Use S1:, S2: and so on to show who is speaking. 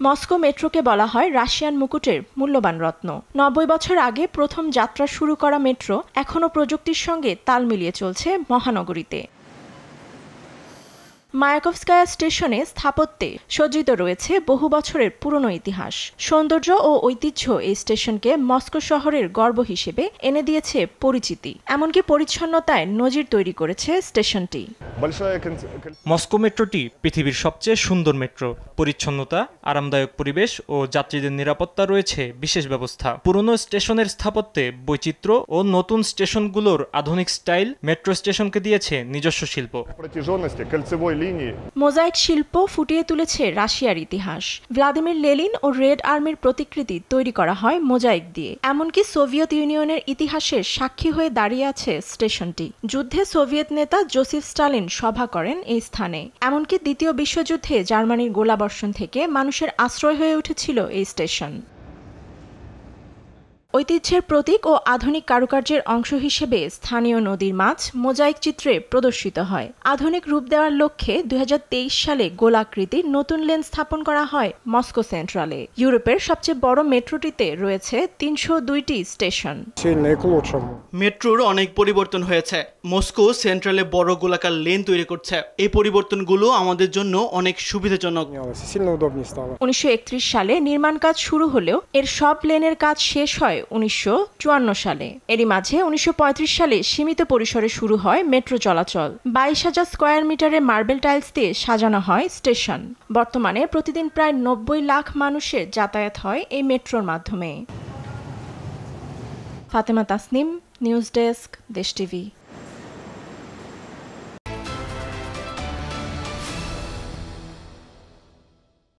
S1: Moscow মেট্রোকে বলা হয় Russian মুকুটের মূল্যবান রত্ন। ৯০ বছর আগে প্রথম যাত্রা শুরু করা মেট্রো এখনও প্রযুক্তির সঙ্গে তাল মিলিয়ে চলছে মহানগরীতে। মায়াকোভস্কায়া স্টেশনে স্থাপত্যে সজ্জিত রয়েছে বহু বছরের পুরনো ইতিহাস। সৌন্দর্য ও ঐতিহ্য এই স্টেশনকে মস্কো শহরের গর্ব হিসেবে এনে দিয়েছে পরিচিতি। এমনকি পরিচ্ছন্নতায় নজির তৈরি করেছে স্টেশনটি।
S2: মস্কো মেট্রোটি পৃথিবীর সবচেয়ে সুন্দর মেট্রো। পরিচ্ছন্নতা, আরামদায়ক পরিবেশ ও যাত্রীদের নিরাপত্তা রয়েছে বিশেষ ব্যবস্থা। পুরনো স্টেশনের স্থাপত্যে বৈচিত্র্য ও নতুন স্টেশনগুলোর আধুনিক স্টাইল মেট্রো স্টেশনকে দিয়েছে নিজস্ব শিল্প।
S1: মোজাইক শিল্প ফুটিয়ে তুলেছে রাশিয়ার ইতিহাস। ভ্লাদিমির লেনিন ও রেড আর্মির প্রতিকৃতি তৈরি করা হয় মোজাইক দিয়ে। এমনকি সোভিয়েত ইউনিয়নের ইতিহাসের সাক্ষী হয়ে দাঁড়িয়ে আছে স্টেশনটি। যুদ্ধে সোভিয়েত নেতা জোসেফ স্টালিন সভা করেন এই স্থানে। এমনকি দ্বিতীয় বিশ্বযুদ্ধে জার্মানির গোলাবর্ষণ থেকে মানুষের আশ্রয় হয়ে উঠেছিল এই স্টেশন। ঐতিহ্যের প্রতীক ও আধুনিক কারুকার্যের অংশ হিসেবে স্থানীয় নদীর মাছ মোজাইক চিত্রে প্রদর্শিত হয়। আধুনিক রূপ দেওয়ার লক্ষ্যে ২০২৩ সালে গোলাকৃতির নতুন লেন স্থাপন করা হয় মস্কো সেন্ট্রালে। ইউরোপের সবচেয়ে বড় মেট্রোটিতে রয়েছে ৩০২টি স্টেশন।
S3: মেট্রোর অনেক পরিবর্তন হয়েছে। মস্কো সেন্ট্রালে বড় গোলাকার লেন তৈরি করছে। এই পরিবর্তনগুলো আমাদের জন্য অনেক সুবিধাজনক।
S1: ১৯৩১ সালে নির্মাণ কাজ শুরু হলেও এর সব লেনের কাজ শেষ হয় ১৯৫৪ সালে। এরই মাঝে ১৯৩৫ সালে সীমিত পরিসরে শুরু হয় মেট্রো চলাচল। ২২,০০০ স্কয়ার মিটারে মার্বেল টাইলস দিয়ে সাজানো হয় স্টেশন। বর্তমানে প্রতিদিন প্রায় ৯০ লাখ মানুষের যাতায়াত হয় এই মেট্রোর মাধ্যমে। ফাতেমা তাসনিম, নিউজ ডেস্ক, দেশ টিভি।